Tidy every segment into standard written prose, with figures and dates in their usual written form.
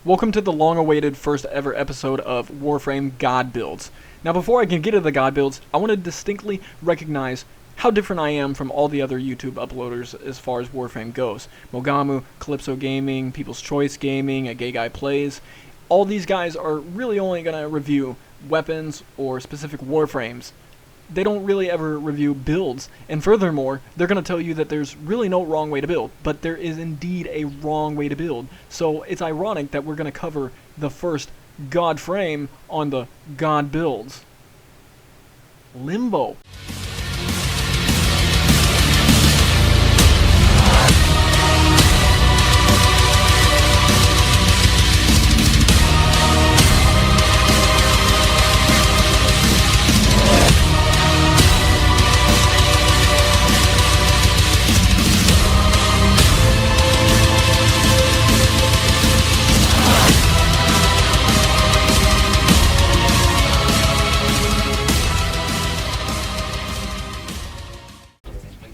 Welcome to the long-awaited first ever episode of Warframe God Builds. Now before I can get into the God Builds, I want to distinctly recognize how different I am from all the other YouTube uploaders as far as Warframe goes. Mogamu, Calypso Gaming, People's Choice Gaming, A Gay Guy Plays. All these guys are really only going to review weapons or specific Warframes. They don't really ever review builds, and furthermore, they're going to tell you that there's really no wrong way to build, but there is indeed a wrong way to build. So it's ironic that we're going to cover the first God frame on the God Builds. Limbo.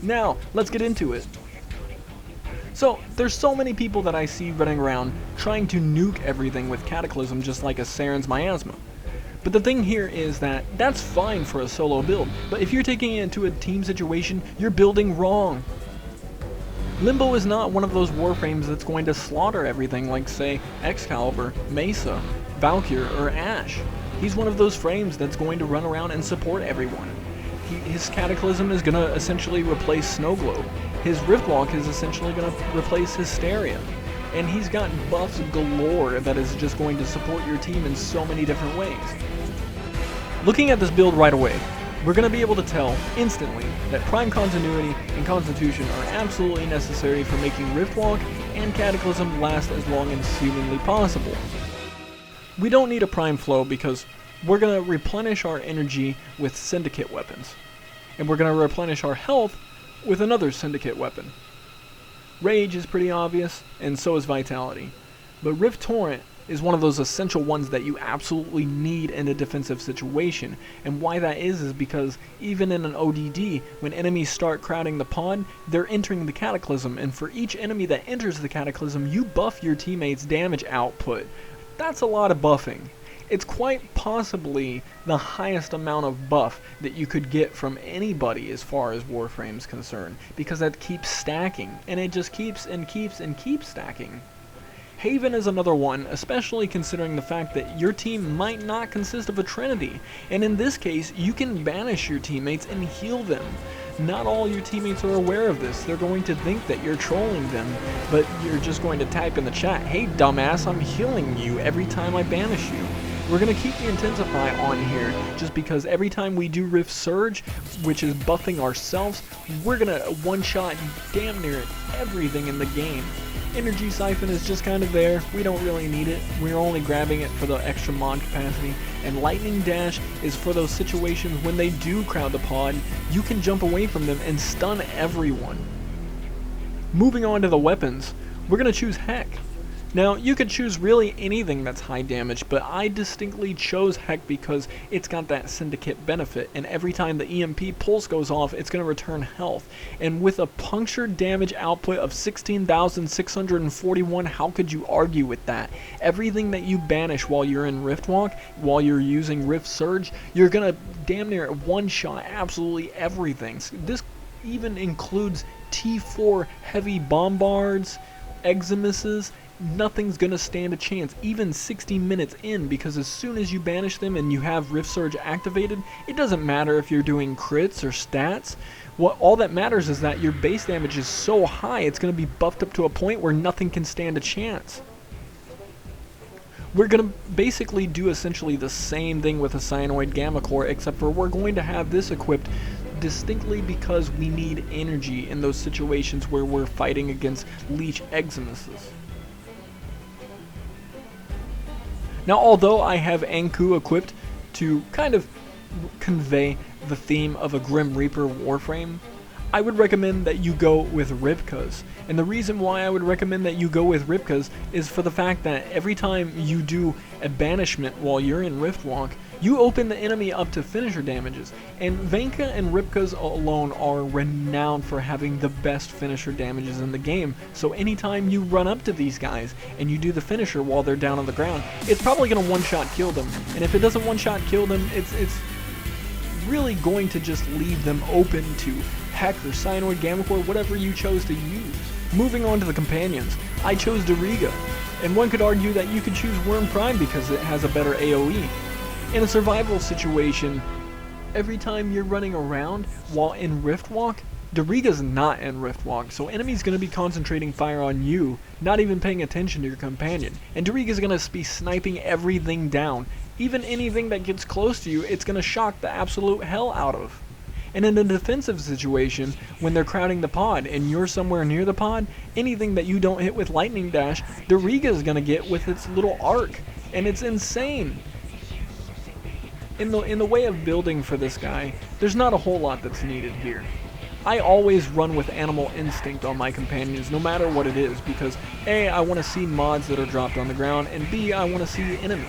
Now, let's get into it. So, there's so many people that I see running around trying to nuke everything with Cataclysm just like a Saren's Miasma. But the thing here is that that's fine for a solo build, but if you're taking it into a team situation, you're building wrong. Limbo is not one of those Warframes that's going to slaughter everything like, say, Excalibur, Mesa, Valkyr, or Ashe. He's one of those frames that's going to run around and support everyone. His Cataclysm is going to essentially replace Snow Globe. His Vulklok is essentially going to replace Hysteria. And he's got buffs galore that is just going to support your team in so many different ways. Looking at this build right away, we're going to be able to tell instantly that Prime Continuity and Constitution are absolutely necessary for making Vulklok and Cataclysm last as long as humanly possible. We don't need a Prime Flow because we're going to replenish our energy with Syndicate weapons. And we're going to replenish our health with another Syndicate weapon. Rage is pretty obvious, and so is Vitality. But Rift Torrent is one of those essential ones that you absolutely need in a defensive situation. And why that is because even in an ODD, when enemies start crowding the pod, they're entering the Cataclysm. And for each enemy that enters the Cataclysm, you buff your teammates' damage output. That's a lot of buffing. It's quite possibly the highest amount of buff that you could get from anybody as far as Warframe's concerned, because that keeps stacking, and it just keeps and keeps and keeps stacking. Haven is another one, especially considering the fact that your team might not consist of a trinity, and in this case, you can banish your teammates and heal them. Not all your teammates are aware of this. They're going to think that you're trolling them, but you're just going to type in the chat, "Hey dumbass, I'm healing you every time I banish you." We're going to keep the Intensify on here just because every time we do Rift Surge, which is buffing ourselves, we're going to one-shot damn near everything in the game. Energy Siphon is just kind of there. We don't really need it. We're only grabbing it for the extra mod capacity. And Lightning Dash is for those situations when they do crowd the pod, you can jump away from them and stun everyone. Moving on to the weapons, we're going to choose Heck. Now, you could choose really anything that's high damage, but I distinctly chose Heck because it's got that Syndicate benefit, and every time the EMP pulse goes off, it's going to return health. And with a puncture damage output of 16,641, how could you argue with that? Everything that you banish while you're in Riftwalk, while you're using Rift Surge, you're going to damn near one-shot absolutely everything. This even includes T4 heavy bombards, Eximuses. Nothing's gonna stand a chance, even 60 minutes in, because as soon as you banish them and you have Rift Surge activated, it doesn't matter if you're doing crits or stats. All that matters is that your base damage is so high, it's gonna be buffed up to a point where nothing can stand a chance. We're gonna basically do essentially the same thing with a Synoid Gammicor, except for we're going to have this equipped distinctly because we need energy in those situations where we're fighting against Leech Eximuses. Now, although I have Anku equipped to kind of convey the theme of a Grim Reaper Warframe, I would recommend that you go with Ripkas. And the reason why I would recommend that you go with Ripkas is for the fact that every time you do a banishment while you're in Riftwalk, you open the enemy up to finisher damages. And Venka and Ripkas alone are renowned for having the best finisher damages in the game. So anytime you run up to these guys and you do the finisher while they're down on the ground, it's probably going to one-shot kill them. And if it doesn't one-shot kill them, it's really going to just leave them open to Heck or Synoid Gammicor, whatever you chose to use. Moving on to the companions, I chose Diriga, and one could argue that you could choose Worm Prime because it has a better AoE. In a survival situation, every time you're running around while in Riftwalk, Diriga's not in Riftwalk, so enemies going to be concentrating fire on you, not even paying attention to your companion. And Diriga's going to be sniping everything down. Even anything that gets close to you, it's going to shock the absolute hell out of. And in a defensive situation, when they're crowding the pod and you're somewhere near the pod, anything that you don't hit with Lightning Dash, Diriga's going to get with its little arc. And it's insane. In the way of building for this guy, there's not a whole lot that's needed here. I always run with Animal Instinct on my companions, no matter what it is, because A, I want to see mods that are dropped on the ground, and B, I want to see enemies.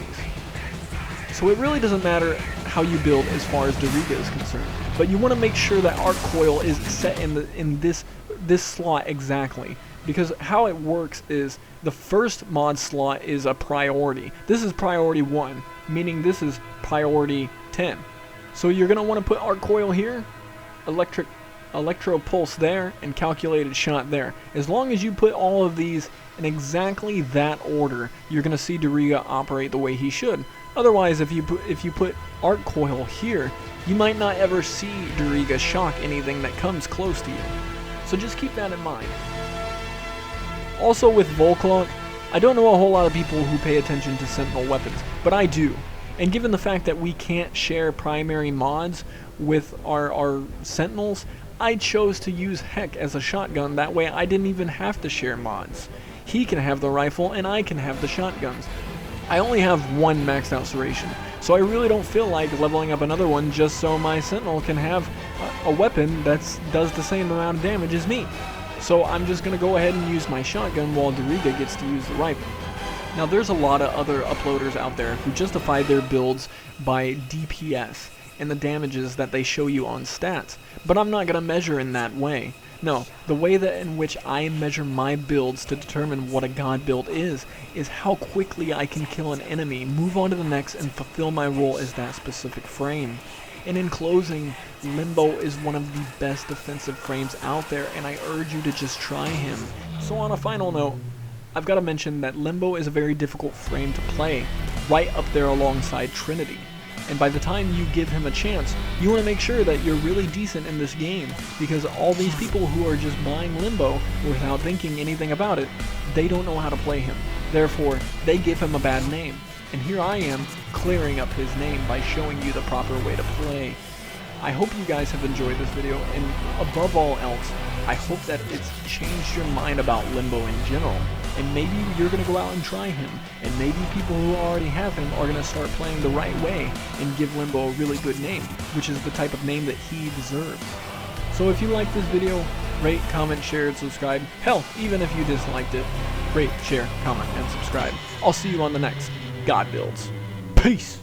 So it really doesn't matter how you build as far as Diriga is concerned, but you want to make sure that Arc Coil is set in this slot exactly, because how it works is the first mod slot is a priority. This is priority 1, meaning this is priority 10. So you're going to want to put Arc Coil here, Electro Pulse there, and Calculated Shot there. As long as you put all of these in exactly that order, you're going to see Diriga operate the way he should. Otherwise, if you put Arc Coil here, you might not ever see Diriga shock anything that comes close to you. So just keep that in mind. Also with Vulklok, I don't know a whole lot of people who pay attention to Sentinel weapons, but I do. And given the fact that we can't share primary mods with our Sentinels, I chose to use Heck as a shotgun. That way I didn't even have to share mods. He can have the rifle and I can have the shotguns. I only have one maxed out Serration, so I really don't feel like leveling up another one just so my Sentinel can have a weapon that does the same amount of damage as me. So I'm just going to go ahead and use my shotgun while Diriga gets to use the rifle. Now there's a lot of other uploaders out there who justify their builds by DPS and the damages that they show you on stats, but I'm not going to measure in that way. No, the way that in which I measure my builds to determine what a god build is how quickly I can kill an enemy, move on to the next, and fulfill my role as that specific frame. And in closing, Limbo is one of the best defensive frames out there, and I urge you to just try him. So on a final note, I've got to mention that Limbo is a very difficult frame to play, right up there alongside Trinity. And by the time you give him a chance, you want to make sure that you're really decent in this game, because all these people who are just buying Limbo without thinking anything about it, they don't know how to play him. Therefore, they give him a bad name. And here I am, clearing up his name by showing you the proper way to play. I hope you guys have enjoyed this video, and above all else, I hope that it's changed your mind about Limbo in general. And maybe you're going to go out and try him, and maybe people who already have him are going to start playing the right way and give Limbo a really good name, which is the type of name that he deserves. So if you liked this video, rate, comment, share, and subscribe. Hell, even if you disliked it, rate, share, comment, and subscribe. I'll see you on the next God Builds. Peace!